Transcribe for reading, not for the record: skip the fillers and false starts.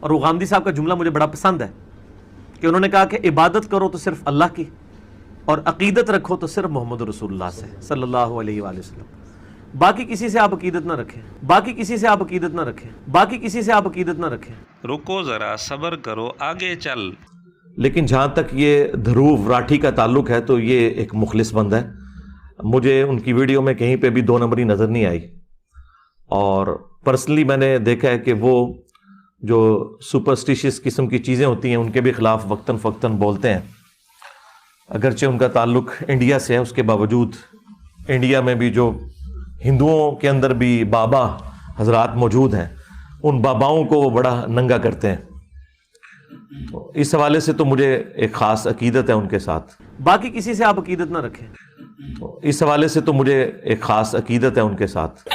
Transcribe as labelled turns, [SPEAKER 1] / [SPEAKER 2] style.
[SPEAKER 1] और वो गांधी साहब का जुमला मुझे बड़ा पसंद है कि उन्होंने कहा कि इबादत करो तो सिर्फ अल्लाह की और अकीदत रखो तो सिर्फ मोहम्मद रसूलुल्लाह से सल्लल्लाहु अलैहि वसल्लम। बाकी किसी से आप अकीदत ना रखें, बाकी किसी से आप अकीदत ना रखें, बाकी किसी से आप अकीदत ना रखें।
[SPEAKER 2] रुको ज़रा, सब्र करो, आगे चल।
[SPEAKER 3] लेकिन जहाँ तक ये ध्रुव राठी का ताल्लुक है तो ये एक मुखलिस बंदा है। मुझे उनकी वीडियो में कहीं पे भी दो नंबरी नज़र नहीं आई, और पर्सनली मैंने देखा है कि वो जो सुपरस्टिशियस किस्म की चीज़ें होती हैं उनके भी ख़िलाफ़ वक्तन फ़क्तन बोलते हैं। अगरचे उनका ताल्लुक इंडिया से है, उसके बावजूद इंडिया में भी जो हिंदुओं के अंदर भी बाबा हजरात मौजूद हैं, उन बाबाओं को वो बड़ा नंगा करते हैं। तो इस हवाले से तो मुझे एक ख़ास अकीदत है उनके साथ।
[SPEAKER 1] बाकी किसी से आप अकीदत ना रखें।
[SPEAKER 3] तो इस हवाले से तो मुझे एक ख़ास अकीदत है उनके साथ।